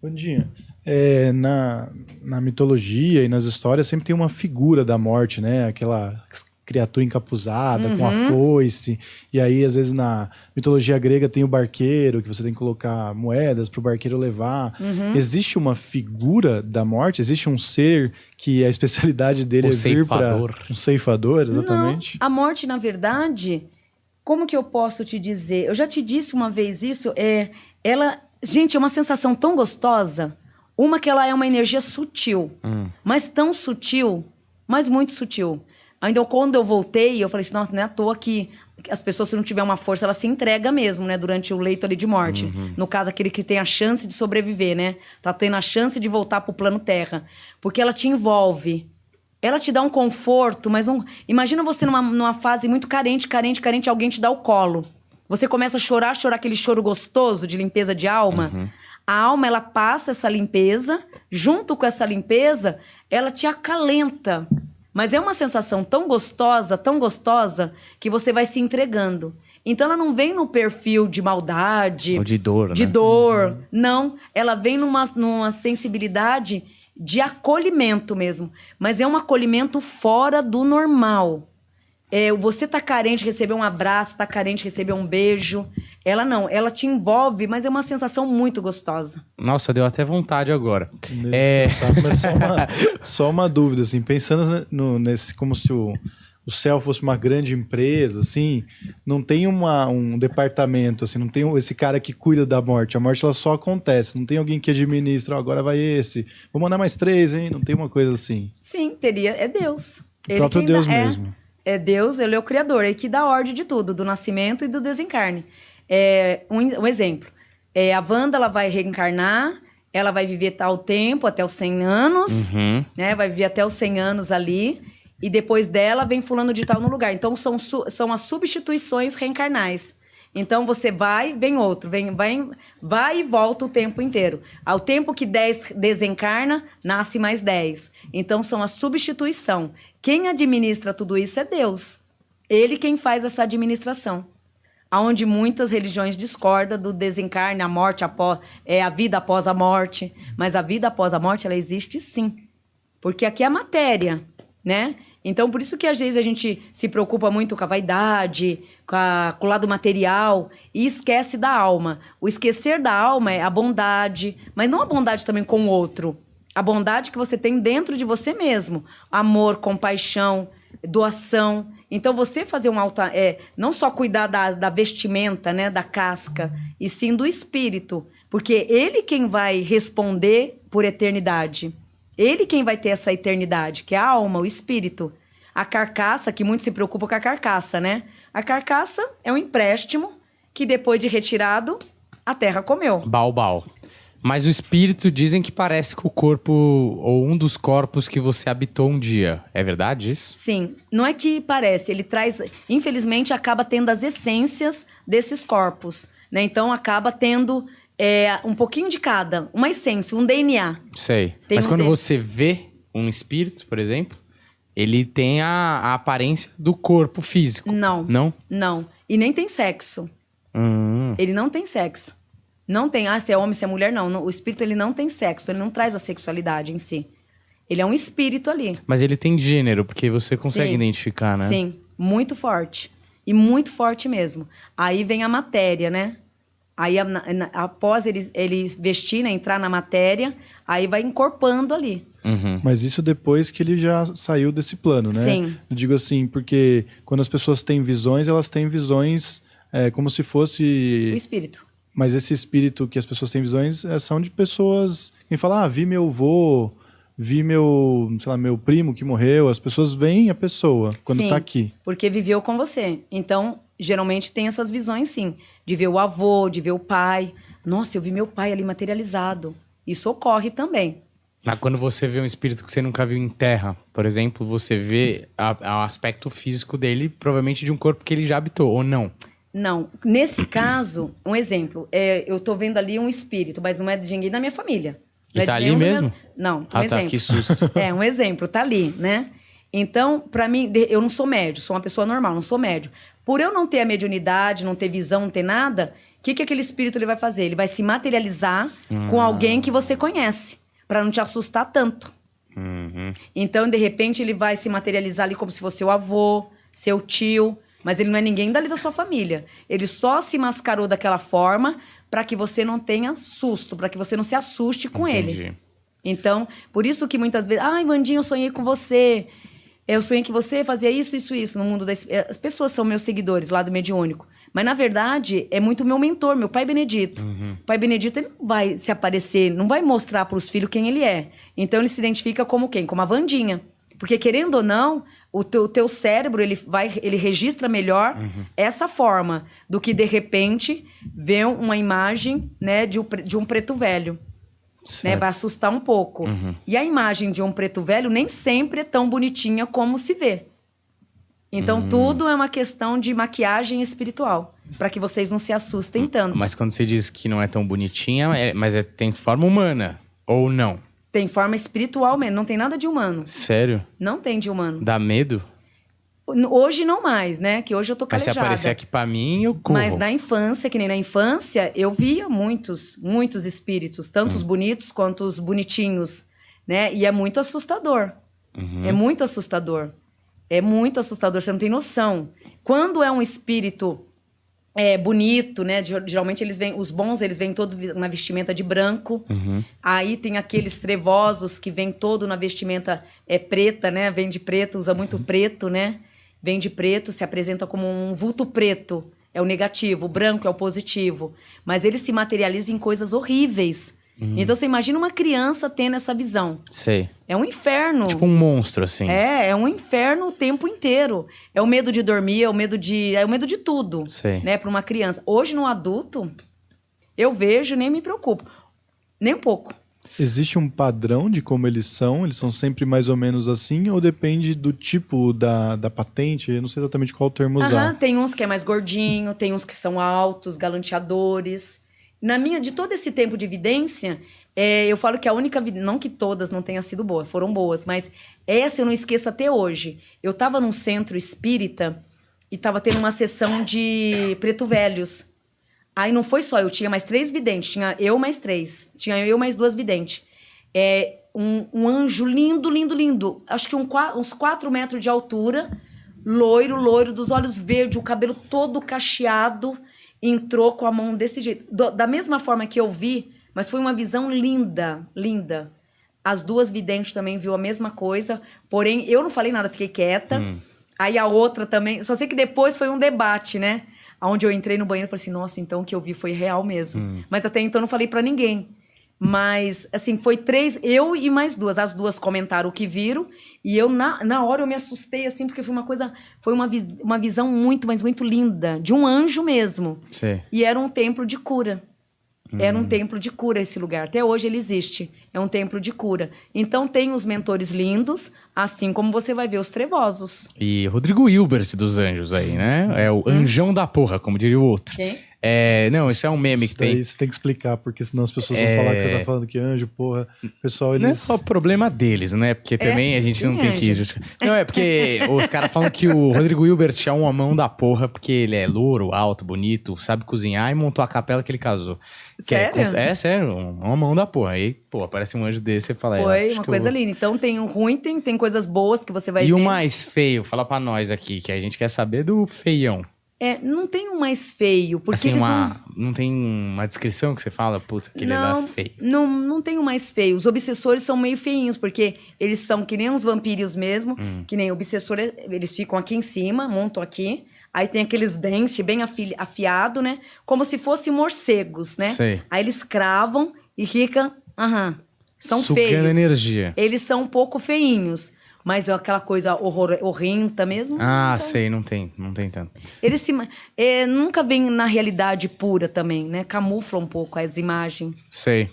Bandinha, na mitologia e nas histórias sempre tem uma figura da morte, né? Aquela criatura encapuzada, com a foice. E aí, às vezes, na mitologia grega tem o barqueiro, que você tem que colocar moedas para o barqueiro levar. Existe uma figura da morte? Existe um ser que a especialidade dele é vir para... Um ceifador, exatamente? Não, a morte, na verdade, como que eu posso te dizer? Eu já te disse uma vez isso, gente, é uma sensação tão gostosa. Uma que ela é uma energia sutil, mas tão sutil, mas muito sutil. Ainda quando eu voltei, eu falei assim, nossa, não é à toa que as pessoas, se não tiver uma força, ela se entrega mesmo, né? Durante o leito ali de morte. No caso, aquele que tem a chance de sobreviver, né? Tá tendo a chance de voltar pro plano terra. Porque ela te envolve. Ela te dá um conforto, mas imagina você numa fase muito carente, alguém te dá o colo. Você começa a chorar aquele choro gostoso de limpeza de alma. A alma, ela passa essa limpeza, junto com essa limpeza, ela te acalenta. Mas é uma sensação tão gostosa, que você vai se entregando. Então, ela não vem no perfil de maldade... Ou de dor, de né? dor. Não, ela vem numa sensibilidade de acolhimento mesmo. Mas é um acolhimento fora do normal. Você tá carente de receber um abraço, tá carente de receber um beijo. Ela não, ela te envolve, mas é uma sensação muito gostosa. Nossa, deu até vontade agora. Mas só uma dúvida, assim, pensando nesse como se o céu fosse uma grande empresa, assim, não tem um departamento, assim, não tem esse cara que cuida da morte. A morte, ela só acontece, não tem alguém que administra, agora vai esse, vou mandar mais 3, hein? Não tem uma coisa assim. Sim, é Deus. O próprio Deus mesmo. É Deus, ele é o criador, ele que dá ordem de tudo, do nascimento e do desencarne. Um exemplo, a Wanda, ela vai reencarnar, ela vai viver tal tempo, até os 100 anos, né? Vai viver até os 100 anos ali, e depois dela vem fulano de tal no lugar. Então, são as substituições reencarnais. Então, você vai, vem outro, vai e volta o tempo inteiro. Ao tempo que 10 desencarna, nasce mais 10. Então, são a substituição. Quem administra tudo isso é Deus. Ele quem faz essa administração. Onde muitas religiões discordam do desencarne, a morte a vida após a morte. Mas a vida após a morte, ela existe sim. Porque aqui é a matéria, né? Então, por isso que às vezes a gente se preocupa muito com a vaidade, com o lado material e esquece da alma. O esquecer da alma é a bondade, mas não a bondade também com o outro. A bondade que você tem dentro de você mesmo. Amor, compaixão, doação. Então, você fazer um não só cuidar da vestimenta, né, da casca, e sim do espírito. Porque ele quem vai responder por eternidade. Ele quem vai ter essa eternidade, que é a alma, o espírito. A carcaça, que muito se preocupa com a carcaça, né? A carcaça é um empréstimo que depois de retirado, a terra comeu. Baubau. Mas o espírito dizem que parece com o corpo, ou um dos corpos que você habitou um dia. É verdade isso? Sim. Não é que parece, ele traz... Infelizmente, acaba tendo as essências desses corpos, né? Então, acaba tendo um pouquinho de cada. Uma essência, um DNA. Sei. Mas quando você vê um espírito, por exemplo, ele tem a aparência do corpo físico. Não. Não? Não. E nem tem sexo. Ele não tem sexo. Não tem, se é homem, se é mulher, não. O espírito, ele não tem sexo, ele não traz a sexualidade em si. Ele é um espírito ali. Mas ele tem gênero, porque você consegue identificar, né? Sim, muito forte. E muito forte mesmo. Aí vem a matéria, né? Aí, após ele vestir, né, entrar na matéria, aí vai encorpando ali. Mas isso depois que ele já saiu desse plano, né? Sim. Eu digo assim, porque quando as pessoas têm visões, elas têm visões como se fosse... O espírito. Mas esse espírito que as pessoas têm visões são de pessoas... Quem fala, vi meu avô, vi meu primo que morreu. As pessoas veem a pessoa quando tá aqui. Porque viveu com você. Então, geralmente tem essas visões, sim. De ver o avô, de ver o pai. Nossa, eu vi meu pai ali materializado. Isso ocorre também. Mas quando você vê um espírito que você nunca viu em terra, por exemplo, você vê o aspecto físico dele, provavelmente de um corpo que ele já habitou, ou não? Não. Nesse caso, um exemplo. Eu tô vendo ali um espírito, mas não é de ninguém da minha família. E tá ali mesmo? Não, um exemplo. Tá, que susto. Um exemplo, tá ali, né? Então, pra mim, eu não sou médio, sou uma pessoa normal, não sou médio. Por eu não ter a mediunidade, não ter visão, não ter nada, que aquele espírito ele vai fazer? Ele vai se materializar com alguém que você conhece, para não te assustar tanto. Então, de repente, ele vai se materializar ali como se fosse seu avô, seu tio, mas ele não é ninguém dali da sua família. Ele só se mascarou daquela forma para que você não tenha susto, para que você não se assuste com ele. Então, por isso que muitas vezes... Ai, Vandinha, eu sonhei com você. Eu sonhei que você fazia isso, isso, isso. No mundo das... As pessoas são meus seguidores lá do Mediúnico. Mas, na verdade, é muito meu mentor, meu pai Benedito. O pai Benedito, ele não vai se aparecer, não vai mostrar para os filhos quem ele é. Então, ele se identifica como quem? Como a Vandinha. Porque, querendo ou não, o teu cérebro, ele registra melhor essa forma do que, de repente, ver uma imagem, né, de um preto velho. Né, vai assustar um pouco. E a imagem de um preto velho nem sempre é tão bonitinha como se vê. Então, tudo é uma questão de maquiagem espiritual. Para que vocês não se assustem tanto. Mas quando você diz que não é tão bonitinha, tem forma humana, ou não? Tem forma espiritual mesmo, não tem nada de humano. Sério? Não tem de humano. Dá medo? Hoje não mais, né? Que hoje eu tô calejada. Mas se aparecer aqui pra mim, eu corro. Mas na infância, que nem na infância, eu via muitos espíritos. Tanto os bonitos quanto os bonitinhos, né? E é muito assustador. É muito assustador. É muito assustador, você não tem noção. Quando é um espírito bonito, né? Geralmente os bons, eles vêm todos na vestimenta de branco. Aí tem aqueles trevosos que vêm todo na vestimenta preta, né? Vem de preto, usa muito preto, né? Vem de preto, se apresenta como um vulto preto. É o negativo, o branco é o positivo. Mas ele se materializa em coisas horríveis. Então, você imagina uma criança tendo essa visão. Sei. É um inferno. Tipo um monstro, assim. É um inferno o tempo inteiro. É o medo de dormir, é o medo de tudo. Sei. Né, para uma criança. Hoje, no adulto, eu vejo e nem me preocupo. Nem um pouco. Existe um padrão de como eles são? Eles são sempre mais ou menos assim? Ou depende do tipo da patente? Eu não sei exatamente qual termo usar. Tem uns que é mais gordinho, tem uns que são altos, galanteadores. De todo esse tempo de evidência, eu falo que a única... Não que todas não tenham sido boas, foram boas, mas essa eu não esqueço até hoje. Eu estava num centro espírita e estava tendo uma sessão de preto velhos. Aí não foi só, eu tinha mais 3 videntes, tinha eu mais 3. Tinha eu mais 2 videntes. Um anjo lindo, lindo, lindo. Acho que uns 4 metros de altura, loiro, dos olhos verdes, o cabelo todo cacheado... Entrou com a mão desse jeito. Da mesma forma que eu vi, mas foi uma visão linda, linda. As 2 videntes também viu a mesma coisa. Porém, eu não falei nada, fiquei quieta. Aí a outra também... Só sei que depois foi um debate, né? Onde eu entrei no banheiro e falei assim, nossa, então o que eu vi foi real mesmo. Mas até então eu não falei pra ninguém. Mas, assim, foi 3, eu e mais 2. As 2 comentaram o que viram. E eu, na hora, eu me assustei, assim, porque foi uma visão muito, mas muito linda. De um anjo mesmo. Sim. E era um templo de cura. Era um templo de cura esse lugar. Até hoje ele existe. É um templo de cura. Então tem os mentores lindos, assim como você vai ver os trevosos. E Rodrigo Hilbert dos Anjos aí, né? É o anjão da porra, como diria o outro. Quem? Não, esse é um meme que tem. Isso você tem que explicar, porque senão as pessoas vão falar que você tá falando que anjo, porra. O pessoal, eles... Não é só problema deles, né? Porque também a gente não tem que justificar. Não, é porque os caras falam que o Rodrigo Hilbert é um homão da porra, porque ele é louro, alto, bonito, sabe cozinhar e montou a capela que ele casou. Sério? Sério, um homão da porra. Aí, pô, aparece um anjo desse e fala... Foi uma coisa linda. Então tem o ruim, tem coisas boas que você vai ver. E o mais feio? Fala pra nós aqui, que a gente quer saber do feião. Não tem um mais feio, porque assim, eles não tem uma descrição que você fala, puta, aquele lá é feio. Não tem um mais feio. Os obsessores são meio feinhos, porque eles são que nem uns vampiros mesmo, que nem obsessor, eles ficam aqui em cima, montam aqui, aí tem aqueles dentes bem afiados, né? Como se fossem morcegos, né? Sei. Aí eles cravam e ficam, são sugando feios. Energia. Eles são um pouco feinhos. Mas é aquela coisa horrenda mesmo. Sei, não tem tanto. Eles nunca vêm na realidade pura também, né? Camufla um pouco as imagens. Sei.